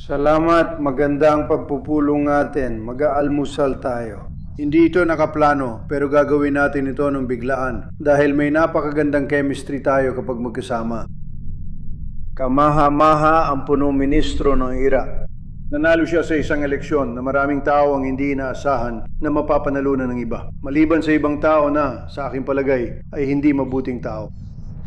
Salamat, maganda ang pagpupulong natin. Mag-aalmusal tayo. Hindi ito nakaplano, pero gagawin natin ito ng biglaan dahil may napakagandang chemistry tayo kapag magkasama. Kamaha-maha ang punong ministro ng Iraq. Nanalo siya sa isang eleksyon na maraming tao ang hindi inaasahan na mapapanalunan ng iba. Maliban sa ibang tao na, sa aking palagay, ay hindi mabuting tao.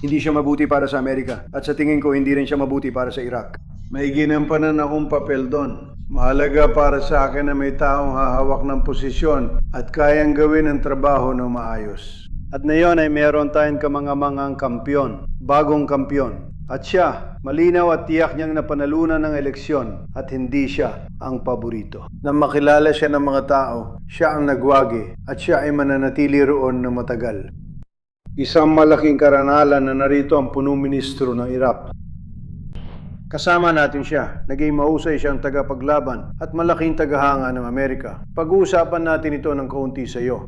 Hindi siya mabuti para sa Amerika at sa tingin ko hindi rin siya mabuti para sa Iraq. May ginampanan akong papel doon. Mahalaga para sa akin na may taong hahawak ng posisyon at kayang gawin ang trabaho ng maayos. At ngayon ay meron tayong kamangamangang kampyon, bagong kampyon. At siya, malinaw at tiyak niyang napanalunan ng eleksyon at hindi siya ang paborito. Nang makilala siya ng mga tao, siya ang nagwagi at siya ay mananatili roon na matagal. Isang malaking karanalan na narito ang punong ministro ng Iraq. Kasama natin siya, naging mahusay siyang tagapaglaban at malaking tagahanga ng Amerika. Pag-uusapan natin ito ng kaunti sa iyo.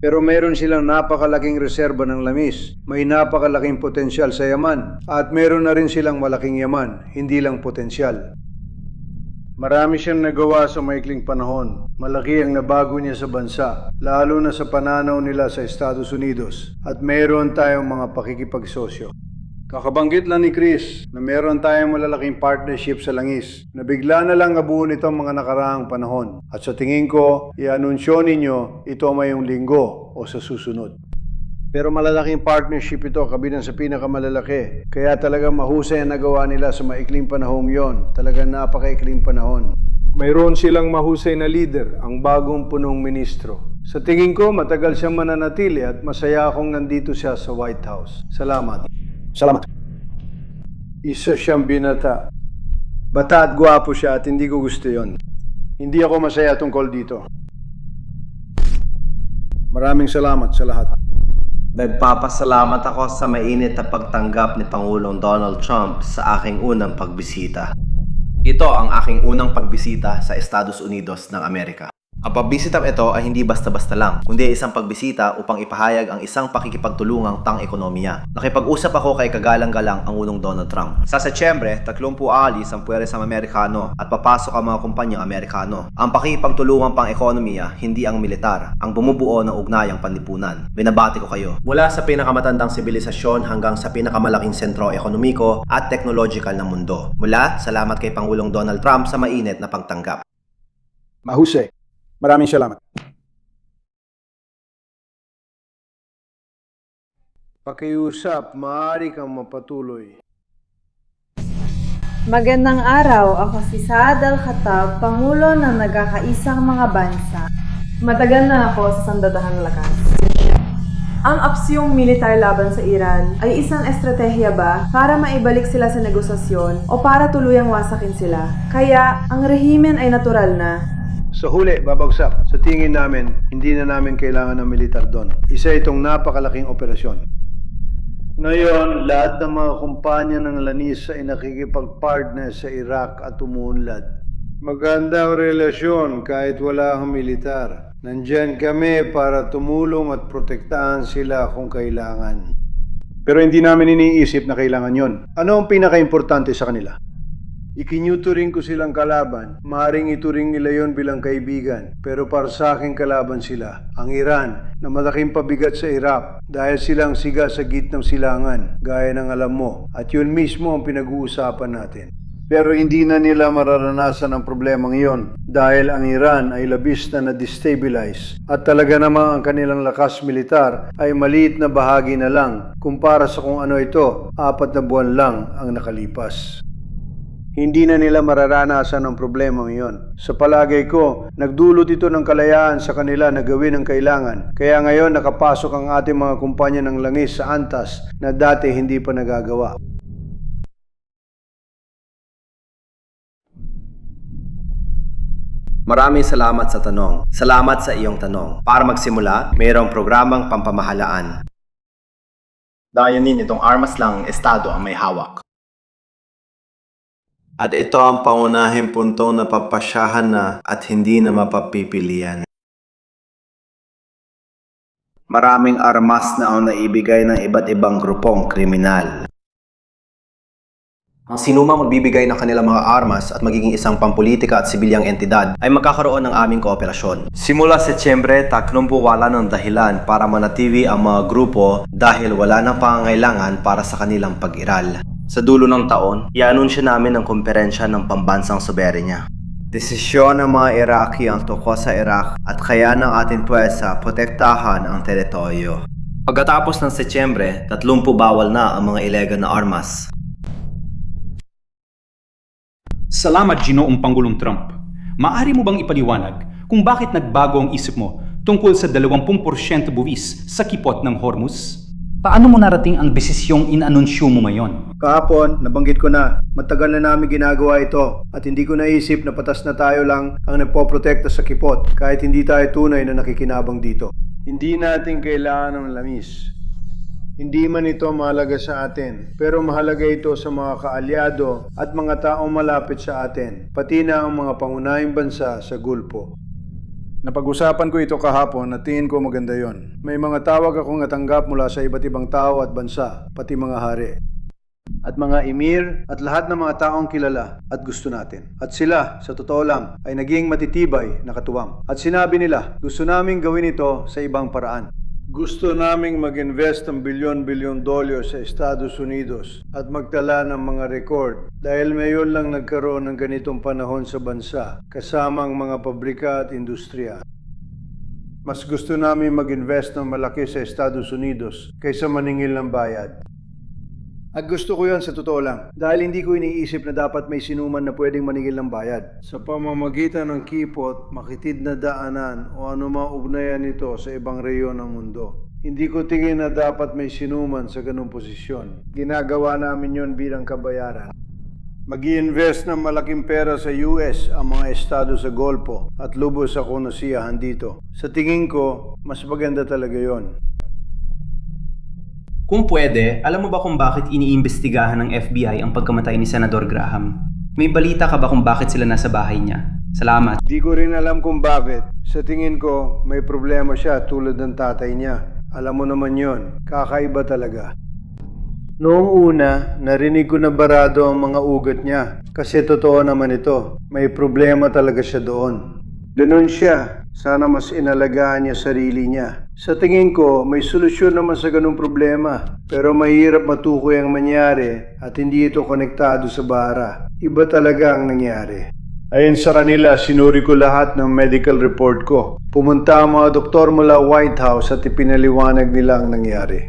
Pero meron silang napakalaking reserba ng lamis, may napakalaking potensyal sa yaman, at meron na rin silang malaking yaman, hindi lang potensyal. Marami siyang nagawa sa maikling panahon. Malaki ang nabago niya sa bansa, lalo na sa pananaw nila sa Estados Unidos, at meron tayong mga pakikipagsosyo. Kakabanggit lang ni Chris na meron tayong malalaking partnership sa langis na bigla na lang nabuo nitong mga nakaraang panahon. At sa tingin ko, i-anunsyo ninyo ito mayong linggo o sa susunod. Pero malalaking partnership ito kabilang sa pinakamalalaki. Kaya talagang mahusay ang nagawa nila sa maikling panahong yon. Talagang napakaikling panahon. Mayroon silang mahusay na leader, ang bagong punong ministro. Sa tingin ko, matagal siyang mananatili at masaya akong nandito siya sa White House. Salamat. Salamat. Isa siyang binata. Bata at gwapo siya at hindi ko gusto yon. Hindi ako masaya tungkol dito. Maraming salamat sa lahat. Nagpapasalamat ako sa mainit na pagtanggap ni Pangulong Donald Trump sa aking unang pagbisita. Ito ang aking unang pagbisita sa Estados Unidos ng Amerika. Ang pagbisitang ito ay hindi basta-basta lang, kundi isang pagbisita upang ipahayag ang isang pakikipagtulungang pang-ekonomiya. Nakipag-usap ako kay kagalang-galang ang unong Donald Trump. Sa Setyembre, 30 alis ang puwersang Amerikano at papasok ang mga kumpanyang Amerikano. Ang pakikipagtulungang pang-ekonomiya, hindi ang militar, ang bumubuo ng ugnayang panlipunan. Binabati ko kayo. Mula sa pinakamatandang sibilisasyon hanggang sa pinakamalaking sentro ekonomiko at technological ng mundo. Mula, salamat kay Pangulong Donald Trump sa mainit na pagtanggap. Mahusay. Maraming salamat. Pakiusap, maaari kang mapatuloy. Magandang araw, ako si Saad Al-Khattab, Pangulo ng nagkakaisang mga bansa. Matagal na ako sa sandatahan lakas. Ang aksyong militar laban sa Iran ay isang estratehiya ba para maibalik sila sa negosasyon o para tuluyang wasakin sila? Kaya ang rehimen ay natural na. Sa huli, babagsak. Sa tingin namin, hindi na namin kailangan ng militar doon. Isa itong napakalaking operasyon. Ngayon, lahat ng mga kumpanya ng lanis ay nakikipag-partner sa Iraq at umuunlad. Maganda ang relasyon kahit wala ang militar. Nandyan kami para tumulong at protektahan sila kung kailangan. Pero hindi namin iniisip na kailangan yon. Ano ang pinaka-importante sa kanila? Ikinuturing ko silang kalaban. Maaring ituring nila yon bilang kaibigan. Pero para sa akin kalaban sila. Ang Iran na malaking pabigat sa Iraq dahil silang siga sa gitnang silangan gaya ng alam mo. At yun mismo ang pinag-uusapan natin. Pero hindi na nila mararanasan ang problemang iyon dahil ang Iran ay labis na na-destabilize at talaga namang ang kanilang lakas militar ay maliit na bahagi na lang kumpara sa kung ano ito, 4 na buwan lang ang nakalipas. Hindi na nila mararanasan ang problema ngayon. Sa palagay ko, nagdulot ito ng kalayaan sa kanila na gawin ang kailangan. Kaya ngayon nakapasok ang ating mga kumpanya ng langis sa antas na dati hindi pa nagagawa. Maraming salamat sa tanong. Salamat sa iyong tanong. Para magsimula, mayroong programang pampamahalaan. Dayanin itong armas lang estado ang may hawak. At ito ang pangunahing puntong napapasyahan na at hindi na mapapipilian. Maraming armas na ang naibigay ng iba't ibang grupong kriminal. Ang sinumang magbibigay ng kanilang mga armas at magiging isang pampolitika at sibilyang entidad ay magkakaroon ng aming kooperasyon. Simula Setyembre, wala ng dahilan para manatili ang mga grupo dahil wala nang pangangailangan para sa kanilang pag-iral. Sa dulo ng taon, i-anunsyo namin ang komperensya ng pambansang soberenya. Desisyon ng mga Iraqi ang tungkol sa Iraq at kaya ng ating puwersa protektahan ang teritoryo. Pagkatapos ng Setyembre, 30 bawal na ang mga ilegal na armas. Salamat, Ginoong Pangulong Trump. Maaari mo bang ipaliwanag kung bakit nagbago ang isip mo tungkol sa 20% buwis sa kipot ng Hormuz? Paano mo narating ang desisyong inanunsyo mo ngayon? Kahapon, nabanggit ko na, matagal na namin ginagawa ito at hindi ko naisip na patas na tayo lang ang nagpoprotekta sa kipot kahit hindi tayo tunay na nakikinabang dito. Hindi natin kailangan ng lamis. Hindi man ito mahalaga sa atin, pero mahalaga ito sa mga kaalyado at mga taong malapit sa atin, pati na ang mga pangunahing bansa sa Gulpo. Napag-usapan ko ito kahapon at tingin ko maganda yon. May mga tawag akong natanggap mula sa iba't ibang tao at bansa, pati mga hari. At mga emir at lahat ng mga taong kilala at gusto natin. At sila, sa totoo lang, ay naging matitibay na katuwang. At sinabi nila, gusto naming gawin ito sa ibang paraan. Gusto naming mag-invest ng bilyon-bilyon dolyo sa Estados Unidos at magtala ng mga record dahil mayon lang nagkaroon ng ganitong panahon sa bansa kasama ang mga pabrika at industriya. Mas gusto namin mag-invest ng malaki sa Estados Unidos kaysa maningil ng bayad. At gusto ko yan sa totoo lang dahil hindi ko iniisip na dapat may sinuman na pwedeng maningil ng bayad. Sa pamamagitan ng kipot, makitid na daanan o anumang ugnayan nito sa ibang reyon ng mundo. Hindi ko tingin na dapat may sinuman sa ganung posisyon. Ginagawa namin yon bilang kabayaran. Mag-i-invest ng malaking pera sa US ang mga estado sa Golpo at lubos ako nasiyahan dito. Sa tingin ko, mas maganda talaga yon. Kung pwede, alam mo ba kung bakit iniimbestigahan ng FBI ang pagkamatay ni Senador Graham? May balita ka ba kung bakit sila nasa bahay niya? Salamat. Di ko rin alam kung bakit. Sa tingin ko, may problema siya tulad ng tatay niya. Alam mo naman yon, kakaiba talaga. Noong una, narinig ko na barado ang mga ugat niya. Kasi totoo naman ito, may problema talaga siya doon. Ganun siya. Sana mas inalagaan niya sarili niya. Sa tingin ko, may solusyon naman sa ganung problema. Pero mahirap matukoy ang mangyari at hindi ito konektado sa bara. Iba talaga ang nangyari. Ayon sa kanila, sinuri ko lahat ng medical report ko. Pumunta ang mga doktor mula White House at ipinaliwanag nila ang nangyari.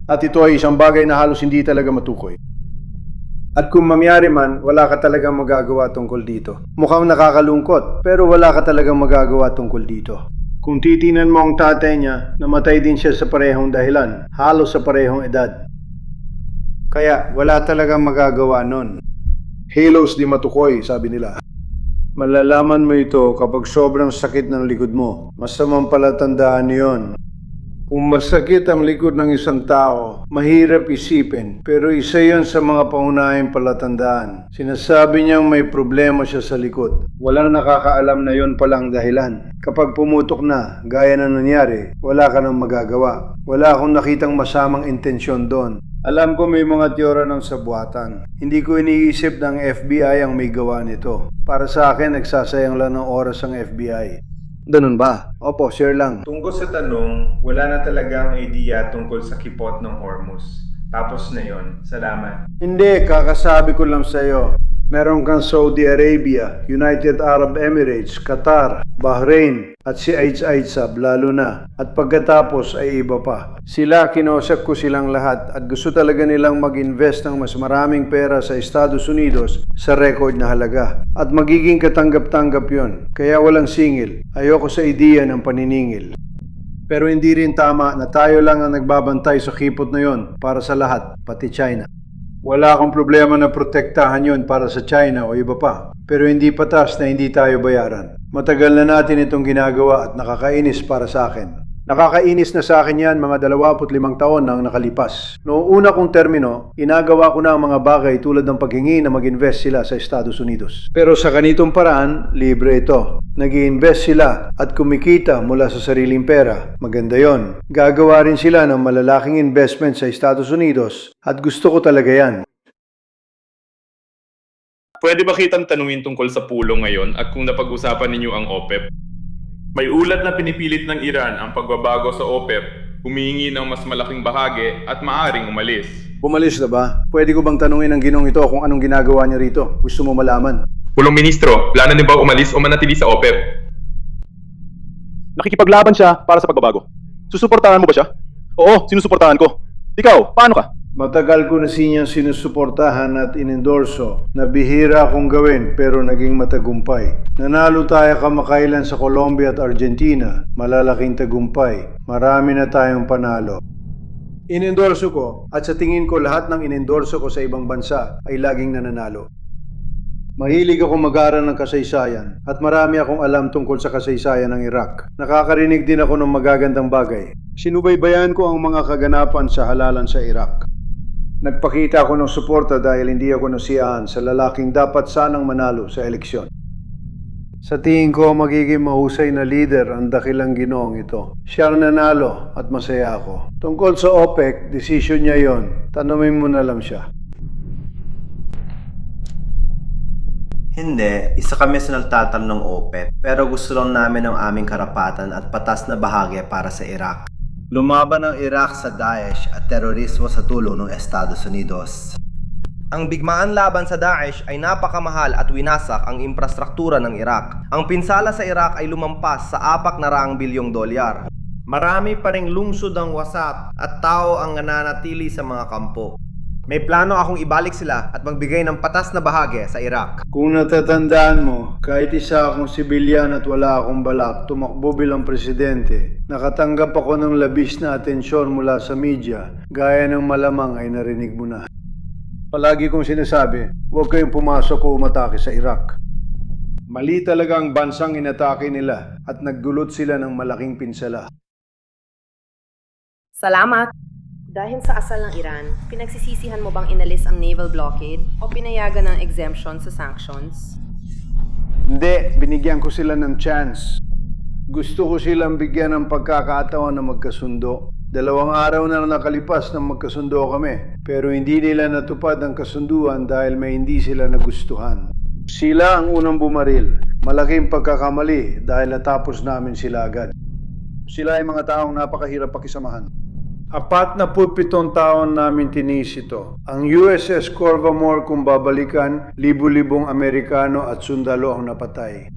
At ito ay isang bagay na halos hindi talaga matukoy. At kung mangyari man, wala ka talagang magagawa tungkol dito. Mukhang nakakalungkot, pero wala ka talagang magagawa tungkol dito. Kung titinan mo ang tatay niya, namatay din siya sa parehong dahilan, halos sa parehong edad. Kaya wala talagang magagawa nun. Halos di matukoy, sabi nila. Malalaman mo ito kapag sobrang sakit ng likod mo. Masamang palatandaan yon. Kung masakit ang likod ng isang tao, mahirap isipin, pero isa yon sa mga pangunahing palatandaan. Sinasabi niyang may problema siya sa likod. Walang nakakaalam na yon palang dahilan. Kapag pumutok na, gaya na nangyari, wala ka nang magagawa. Wala akong nakitang masamang intensyon doon. Alam ko may mga teorya ng sabuatan. Hindi ko iniisip ng FBI ang may gawa nito. Para sa akin, nagsasayang lang ng oras ang FBI. Ganun ba? Opo, share lang. Tungkol sa tanong, wala na talagang idea tungkol sa kipot ng Hormuz. Tapos na yon. Salamat. Hindi, kakasabi ko lang sa'yo. Meron kang Saudi Arabia, United Arab Emirates, Qatar, Bahrain, at si Aizab lalo na. At pagkatapos ay iba pa. Sila, kinausap ko silang lahat at gusto talaga nilang mag-invest ng mas maraming pera sa Estados Unidos sa record na halaga. At magiging katanggap-tanggap yon. Kaya walang singil. Ayoko sa ideya ng paniningil. Pero hindi rin tama na tayo lang ang nagbabantay sa kipot na yon para sa lahat, pati China. Wala akong problema na protektahan yon para sa China o iba pa. Pero hindi patas na hindi tayo bayaran. Matagal na natin itong ginagawa at nakakainis para sa akin. Nakakainis na sa akin yan mga 25 taon nang nakalipas. Noong una kong termino, inagawa ko na ang mga bagay tulad ng paghingi na mag-invest sila sa Estados Unidos. Pero sa ganitong paraan, libre ito. Nag-i-invest sila at kumikita mula sa sariling pera. Maganda yon. Gagawa rin sila ng malalaking investment sa Estados Unidos at gusto ko talaga yan. pwede ba kitang tanungin tungkol sa pulong ngayon at kung napag-usapan ninyo ang OPEP? May ulat na pinipilit ng Iran ang pagbabago sa OPEP, humihingi ng mas malaking bahagi at maaring umalis. Bumalis na ba? Pwede ko bang tanungin ang ginong ito kung anong ginagawa niya rito? Gusto mo malaman? Pulong Ministro, plano niyo ba umalis o manatili sa OPEP? Nakikipaglaban siya para sa pagbabago. Susuportahan mo ba siya? Oo, sinusuportahan ko. Ikaw, paano ka? Matagal ko na sinyang sinusuportahan at inendorso na bihira akong gawin pero naging matagumpay. Nanalo tayo kamakailan sa Colombia at Argentina. Malalaking tagumpay. Marami na tayong panalo. Inendorso ko at sa tingin ko lahat ng inendorso ko sa ibang bansa ay laging nananalo. Mahilig ako mag-aral ng kasaysayan at marami akong alam tungkol sa kasaysayan ng Iraq. Nakakarinig din ako ng magagandang bagay. Sinubaybayan ko ang mga kaganapan sa halalan sa Iraq. Nagpakita ako ng suporta dahil hindi ako nasiyahan sa lalaking dapat sanang manalo sa eleksyon. Sa tingin ko, magiging mahusay na leader ang dakilang ginoong ito. Siya ang nanalo at masaya ako. Tungkol sa OPEC, desisyon niya yon. Tanungin mo na lang siya. Hindi, isa kami sa nagtatanong ng OPEP, pero gusto lang namin ang aming karapatan at patas na bahagi para sa Iraq. Lumaban ang Iraq sa Daesh at terorismo sa tulong ng Estados Unidos. Ang bigmaan laban sa Daesh ay napakamahal at winasak ang infrastruktura ng Iraq. Ang pinsala sa Iraq ay lumampas sa $400 bilyong. Marami pa ring lungsod ang wasat at tao ang nananatili sa mga kampo. May plano akong ibalik sila at magbigay ng patas na bahagi sa Iraq. Kung natatandaan mo, kahit isa akong sibilyan at wala akong balak tumakbo bilang presidente, nakatanggap ako ng labis na atensyon mula sa media, gaya ng malamang ay narinig mo na. Palagi kong sinasabi, huwag kayong pumasok o umatake sa Iraq. Mali talaga ang bansang inatake nila at naggulot sila ng malaking pinsala. Salamat! Dahil sa asal ng Iran, pinagsisisihan mo bang inalis ang naval blockade o pinayagan ng exemption sa sanctions? Hindi, binigyan ko sila ng chance. Gusto ko silang bigyan ng pagkakataon na magkasundo. 2 araw na nakalipas na magkasundo kami, pero hindi nila natupad ang kasunduan dahil may hindi sila nagustuhan. Sila ang unang bumaril. Malaking pagkakamali dahil natapos namin sila agad. Sila ay mga taong napakahirap pakisamahan. 47 taon namin tinis ito. Ang USS Corvamore kung babalikan, libu-libong Amerikano at sundalo ang napatay.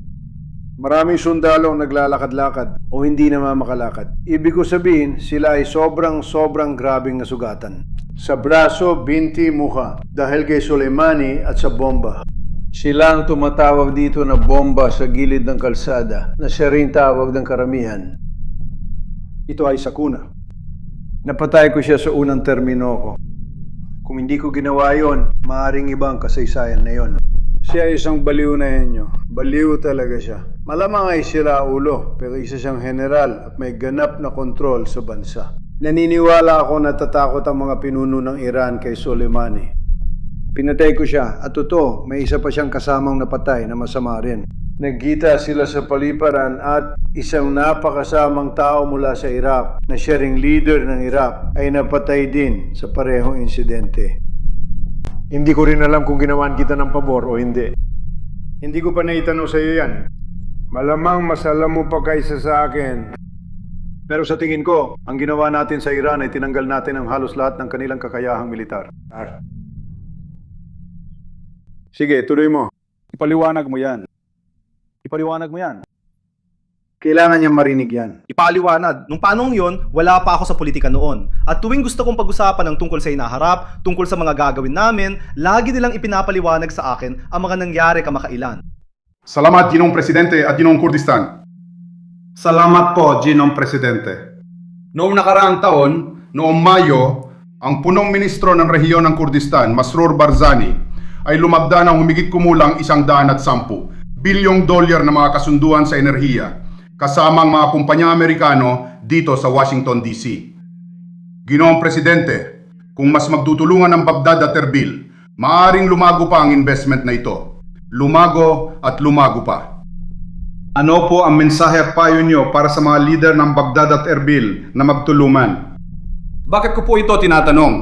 Maraming sundalo ang naglalakad-lakad o hindi na makalakad. Ibig ko sabihin, sila ay sobrang grabing nasugatan. Sa braso, binti, mukha, dahil kay Soleimani at sa bomba. Sila ang tumatawag dito na bomba sa gilid ng kalsada, na siya rin tawag ng karamihan. Ito ay sakuna. Napatay ko siya sa unang termino ko. Kung hindi ko ginawa yon, maaaring ibang kasaysayan na yon. Siya ay isang baliw na henyo. Baliw talaga siya. Malamang ay sila ulo, pero isa siyang general at may ganap na kontrol sa bansa. Naniniwala ako na tatakot ang mga pinuno ng Iran kay Soleimani. Pinatay ko siya at totoo, may isa pa siyang kasamang napatay na masama rin. Nagkita sila sa paliparan at isang napakasamang tao mula sa Iraq na siya ring leader ng Iraq ay napatay din sa parehong insidente. Hindi ko rin alam kung ginawan kita ng pabor o hindi. Hindi ko pa naitanong sa iyo yan. Malamang mas alam mo pa kaysa sa akin. Pero sa tingin ko, ang ginawa natin sa Iran ay tinanggal natin ang halos lahat ng kanilang kakayahang militar. Sige, tuloy mo. Ipaliwanag mo yan. Kailangan niyang marinig yan. Ipaliwanag, nung panong yon, wala pa ako sa politika noon. At tuwing gusto kong pag-usapan ng tungkol sa hinaharap, tungkol sa mga gagawin namin, lagi nilang ipinapaliwanag sa akin ang mga nangyari kamakailan. Salamat, Ginong Presidente at Ginong Kurdistan. Salamat po, Ginong Presidente. Noong nakaraang taon, noong Mayo, ang punong ministro ng rehiyon ng Kurdistan, Masroor Barzani, ay lumabda ng humigit kumulang $110 bilyong na mga kasunduan sa enerhiya, kasamang mga kumpanya Amerikano dito sa Washington, D.C. Ginoong Presidente, kung mas magtutulungan ng Baghdad at Erbil, maaaring lumago pa ang investment na ito. Lumago at lumago pa. Ano po ang mensahe at payo nyo para sa mga lider ng Baghdad at Erbil na magtulungan? Bakit ko po ito tinatanong?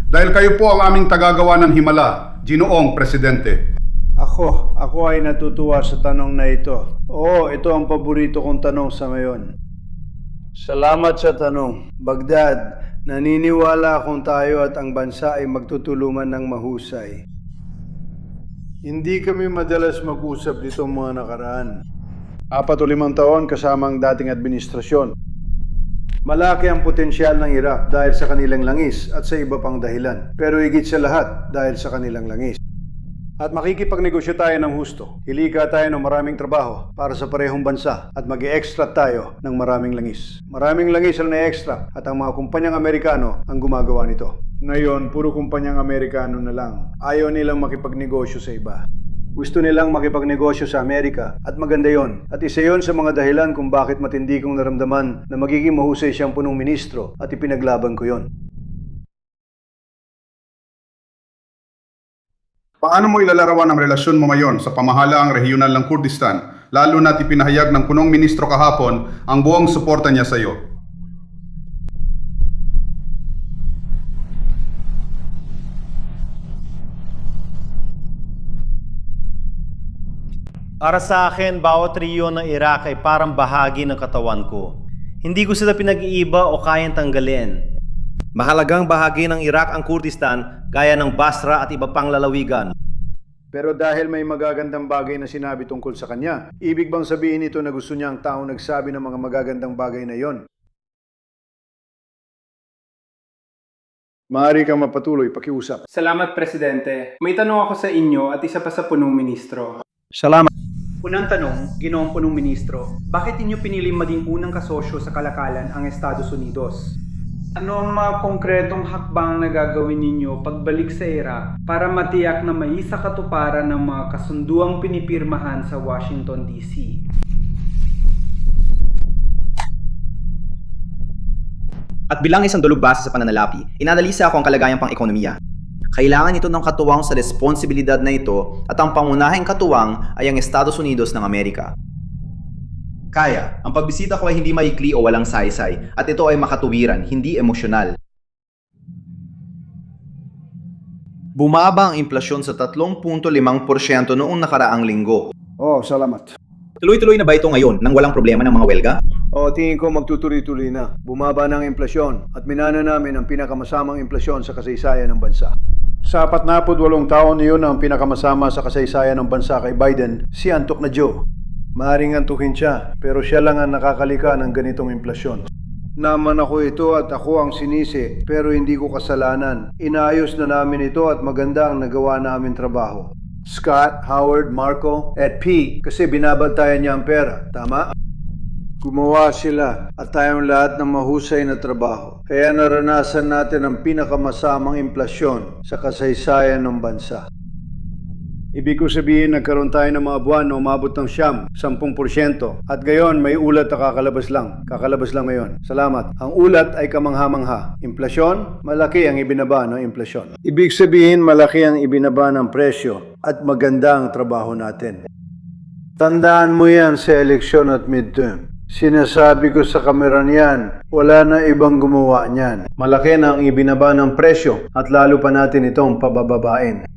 Dahil kayo po ang aming tagagawa ng himala, Ginoong Presidente. Ako ay natutuwa sa tanong na ito. Oo, ito ang paborito kong tanong sa ngayon. Salamat sa tanong. Baghdad, naniniwala akong tayo at ang bansa ay magtutulungan ng mahusay. Hindi kami madalas mag-usap dito mga nakaraan. 4 o 5 taon kasama ang dating administrasyon. Malaki ang potensyal ng Iraq dahil sa kanilang langis at sa iba pang dahilan. Pero higit sa lahat dahil sa kanilang langis. At makikipagnegosyo tayo ng husto. Hilika tayo ng maraming trabaho para sa parehong bansa at mag-i-extract tayo ng maraming langis. Maraming langis ang na-extract at ang mga kumpanyang Amerikano ang gumagawa nito. Ngayon, puro kumpanyang Amerikano na lang. Ayaw nilang makipagnegosyo sa iba. Gusto nilang makipagnegosyo sa Amerika at maganda yon. At isa yon sa mga dahilan kung bakit matindi kong naramdaman na magiging mahusay siyang punong ministro at ipinaglaban ko yon. Paano mo ilalarawan ang relasyon mo ngayon sa pamahalaang regional ng Kurdistan, lalo na't ipinahayag ng punong ministro kahapon ang buong suporta niya sa iyo? Para sa akin, bawat rehiyon ng Iraq ay parang bahagi ng katawan ko. Hindi ko sila pinag-iiba o kayang tanggalin. Mahalagang bahagi ng Iraq ang Kurdistan, gaya ng Basra at iba pang lalawigan. Pero dahil may magagandang bagay na sinabi tungkol sa kanya, ibig bang sabihin ito na gusto niya ang taong nagsabi ng mga magagandang bagay na yon? Maaari kang mapatuloy, pakiusap. Salamat, Presidente. May tanong ako sa inyo at isa pa sa punong ministro. Salamat. Unang tanong, Ginoong Punong Ministro, bakit inyo piniling maging unang kasosyo sa kalakalan ang Estados Unidos? Ano ang mga konkretong hakbang na gagawin ninyo pagbalik sa Iraq para matiyak na may sa katuparan ng mga kasunduang pinipirmahan sa Washington, D.C.? At bilang isang dalubhasa sa pananalapi, inanalisa ako ang kalagayang pang-ekonomiya. Kailangan ito ng katuwang sa responsibilidad na ito at ang pangunahing katuwang ay ang Estados Unidos ng Amerika. Kaya, ang pagbisita ko ay hindi maikli o walang saysay at ito ay makatuwiran, hindi emosyonal. Bumaba ang inflasyon sa 3.5% noong nakaraang linggo. Oh, salamat. Tuloy-tuloy na ba ito ngayon nang walang problema ng mga welga? Tingin ko magtutuloy-tuloy na. Bumaba ng inflasyon at minana namin ang pinakamasamang inflasyon sa kasaysayan ng bansa. Sa 48 taon niyon ang pinakamasama sa kasaysayan ng bansa kay Biden, si antok na Joe. Maaring antukin siya, pero siya lang ang nakakalika ng ganitong inflasyon. Naman ako ito at ako ang sinisi, pero hindi ko kasalanan. Inaayos na namin ito at maganda ang nagawa namin trabaho. Scott, Howard, Marco, at P kasi binabantayan niya ang pera. Tama? Gumawa sila at tayong lahat ng mahusay na trabaho. Kaya naranasan natin ang pinakamasamang inflasyon sa kasaysayan ng bansa. Ibig ko sabihin, nagkaroon tayo ng mga buwan na umabot ng 10% at gayon may ulat na kakalabas lang. Kakalabas lang ngayon. Salamat. Ang ulat ay kamangha-mangha. Inflasyon, malaki ang ibinaba ng inflasyon. Ibig sabihin, malaki ang ibinaba ng presyo at maganda ang trabaho natin. Tandaan mo yan sa eleksyon at midterm. Sinasabi ko sa kamera niyan, wala na ibang gumawa niyan. Malaki na ang ibinaba ng presyo at lalo pa natin itong pabababain.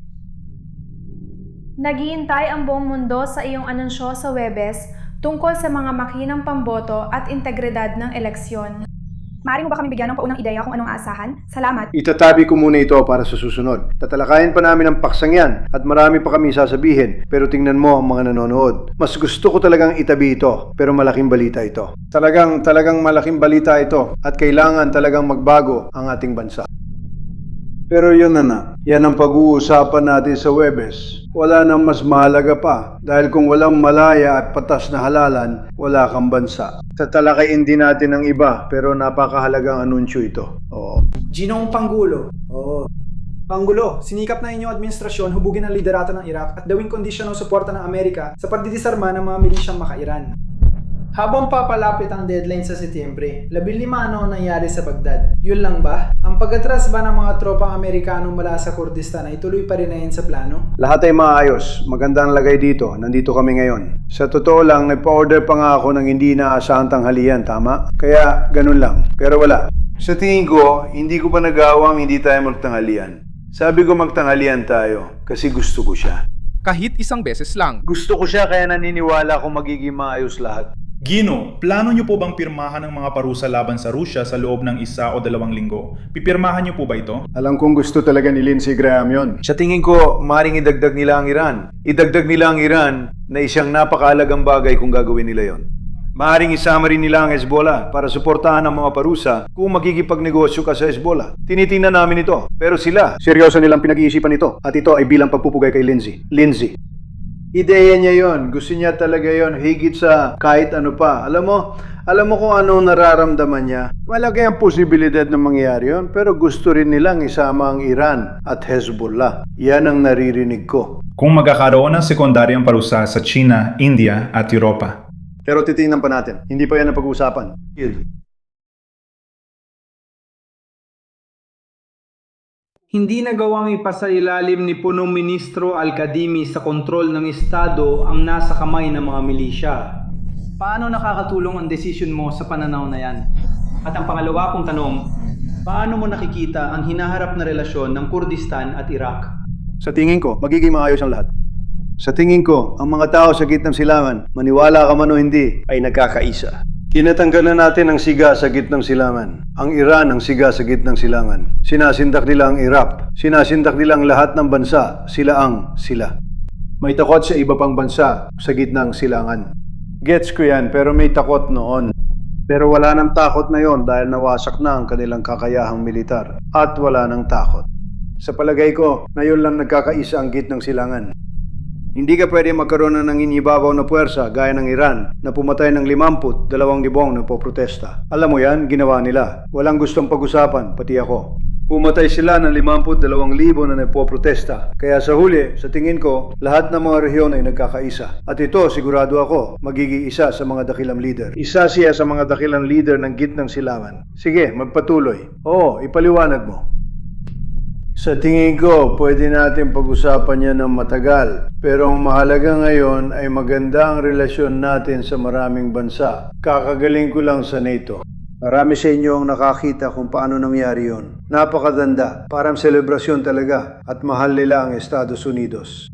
Naghihintay ang buong mundo sa iyong anunsyo sa Webes tungkol sa mga makinang pamboto at integridad ng eleksyon. Maaari mo ba kami bigyan ng paunang ideya kung anong aasahan? Salamat. Itatabi ko muna ito para sa susunod. Tatalakayin pa namin ang paksang yan at marami pa kami sasabihin, pero tingnan mo ang mga nanonood. Mas gusto ko talagang itabi ito, pero malaking balita ito. Talagang malaking balita ito at kailangan talagang magbago ang ating bansa. Pero yun na. Yan ang pag-uusapan natin sa Webes. Wala nang mas mahalaga pa dahil kung walang malaya at patas na halalan, wala kang bansa. Tatalakayin din natin ang iba pero napakahalagang anunsyo ito. Oo. Ginoong Pangulo. Oo. Pangulo, sinikap na inyong administrasyon hubugin ang liderato ng Iraq at gawing kondisyon ng suporta ng Amerika sa pagdidisarma ng mga milisyang maka-Iran. Habang papalapit ang deadline sa Setyembre, 15 ano ang nangyari sa Baghdad? Yun lang ba? Ang pag-atras ba ng mga tropang Amerikano mula sa Kurdistan ay tuloy pa rin na yun sa plano? Lahat ay maayos. Maganda ang lagay dito. Nandito kami ngayon. Sa totoo lang, nagpa-order pa nga ako ng hindi inaasahang tanghalian, tama? Kaya ganun lang. Pero wala. Sa tingin ko, hindi ko pa nagawang hindi tayo magtanghalian. Sabi ko magtanghalian tayo kasi gusto ko siya. kahit isang beses lang. Gusto ko siya kaya naniniwala kung magiging maayos lahat. Gino, plano niyo po bang pirmahan ng mga parusa laban sa Rusya sa loob ng 1 o 2 linggo? Pipirmahan niyo po ba ito? Alam kong gusto talaga ni Lindsey Graham yon. Sa tingin ko, maring idagdag nila ang Iran. Idagdag nila ang Iran na isang napakaalagang bagay kung gagawin nila yon. Maaring isama rin nila ang Hezbollah para suportahan ang mga parusa kung magkikipagnegosyo ka sa Hezbollah. Tinitingnan namin ito. Pero sila, seryoso nilang pinag-iisipan ito. At ito ay bilang pagpupugay kay Lindsey. Lindsey. Ideya niya yon. Gusto niya talaga yon. Higit sa kahit ano pa. Alam mo kung ano nararamdaman niya. Malaki ang posibilidad na mangyari yon. Pero gusto rin nilang isama ang Iran at Hezbollah. Yan ang naririnig ko. Kung magkakaroon ng sekundaryang parusa sa China, India at Europa. Pero titingnan pa natin. Hindi pa yan ang pag-uusapan. Hindi nagawang ipasailalim ni Punong Ministro Al-Kadhimi sa kontrol ng Estado ang nasa kamay ng mga milisya. Paano nakakatulong ang desisyon mo sa pananaw na yan? At ang pangalawa kong tanong, paano mo nakikita ang hinaharap na relasyon ng Kurdistan at Iraq? Sa tingin ko, magiging maayos ang lahat. Sa tingin ko, ang mga tao sa gitnang silangan, maniwala ka man o hindi, ay nagkakaisa. Tinatanggal na natin ang siga sa gitnang silangan. Ang Iran ang siga sa gitnang silangan. Sinasindak nila ang Iraq. Sinasindak nila ang lahat ng bansa. Sila. May takot sa iba pang bansa sa gitnang silangan. Gets ko yan, pero may takot noon. Pero wala nang takot na yon dahil nawasak na ang kanilang kakayahang militar. At wala nang takot. Sa palagay ko, ngayon lang nagkakaisa ang gitnang silangan. Hindi ka pwede magkaroon ng inibabaw na puwersa gaya ng Iran na pumatay ng 52,000 na poprotesta. Alam mo yan, ginawa nila. Walang gustong pag-usapan, pati ako. Pumatay sila ng 52,000 na nagpoprotesta. Kaya sa huli, sa tingin ko, lahat ng mga rehiyon ay nagkakaisa. At ito, sigurado ako, magiging isa sa mga dakilang leader. Isa siya sa mga dakilang leader ng gitnang silangan. Sige, magpatuloy. Oo, ipaliwanag mo. Sa tingin ko, pwede natin pag-usapan yan ng matagal. Pero ang mahalaga ngayon ay maganda ang relasyon natin sa maraming bansa. Kakagaling ko lang sa NATO. Marami sa inyo ang nakakita kung paano nangyari yon. Napakaganda, parang selebrasyon talaga at mahal nila ang Estados Unidos.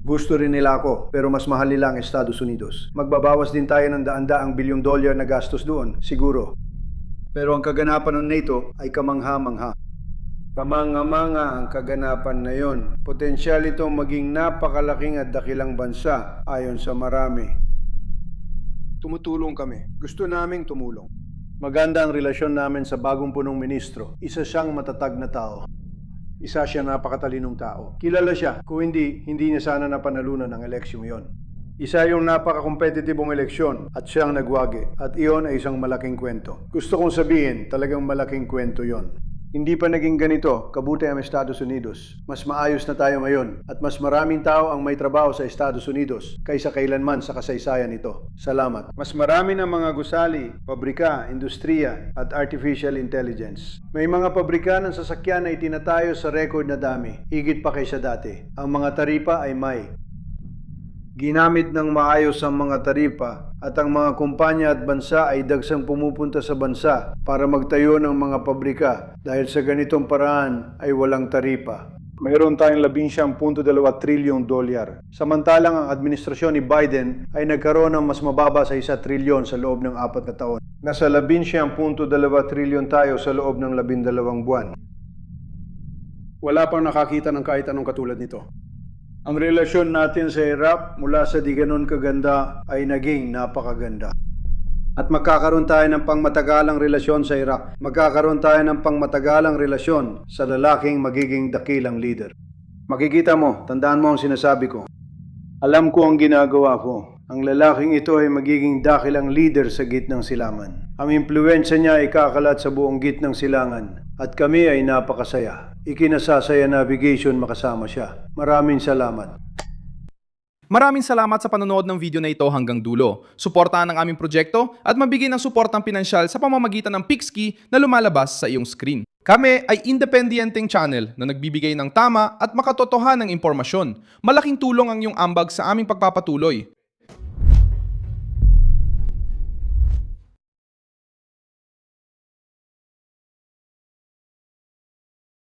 Gusto rin nila ako, pero mas mahal nila ang Estados Unidos. Magbabawas din tayo ng daan-daang bilyong dolyar na gastos doon, siguro. Pero ang kaganapan ng NATO ay kamangha-mangha. Kamanga-manga ang kaganapan na yon. Potensyal itong maging napakalaking at dakilang bansa ayon sa marami. Tumutulong kami. Gusto naming tumulong. Maganda ang relasyon namin sa bagong punong ministro. Isa siyang matatag na tao. Isa siyang napakatalinong tao. Kilala siya. Kung hindi niya sana napanalunan ang eleksyong yon. Isa yung napaka-kompetitibong eleksyon at siyang nagwagi. At iyon ay isang malaking kwento. Gusto kong sabihin, talagang malaking kwento yon. Hindi pa naging ganito, kabuti ang Estados Unidos. Mas maayos na tayo ngayon at mas maraming tao ang may trabaho sa Estados Unidos kaysa kailanman sa kasaysayan nito. Salamat. Mas marami ng mga gusali, pabrika, industriya at artificial intelligence. May mga pabrika ng sasakyan na itinatayo sa record na dami, higit pa kaysa dati. Ang mga taripa ay may. Ginamit ng maayos ang mga taripa at ang mga kumpanya at bansa ay dagsang pumupunta sa bansa para magtayo ng mga pabrika dahil sa ganitong paraan ay walang taripa. Mayroon tayong 11.2 trilyong dolyar. Samantalang ang administrasyon ni Biden ay nagkaroon ng mas mababa sa 1 trilyon sa loob ng 4 na taon. Nasa 11.2 trilyon tayo sa loob ng 12 buwan. Wala pang nakakita ng kahit anong katulad nito. Ang relasyon natin sa Iraq mula sa di ganon kaganda ay naging napakaganda. At magkakaroon tayo ng pangmatagalang relasyon sa Iraq. Magkakaroon tayo ng pangmatagalang relasyon sa lalaking magiging dakilang leader. Makikita mo, tandaan mo ang sinasabi ko. Alam ko ang ginagawa ko. Ang lalaking ito ay magiging dakilang leader sa gitnang silangan. Ang impluwensya niya ay kakalat sa buong gitnang silangan. At kami ay napakasaya. Ikinasasaya navigation makasama siya. Maraming salamat. Maraming salamat sa panonood ng video na ito hanggang dulo. Suportahan ang aming proyekto at mabigyan ng suportang pinansyal sa pamamagitan ng Pixkey na lumalabas sa iyong screen. Kami ay independenteng channel na nagbibigay ng tama at makatotohanang impormasyon. Malaking tulong ang iyong ambag sa aming pagpapatuloy.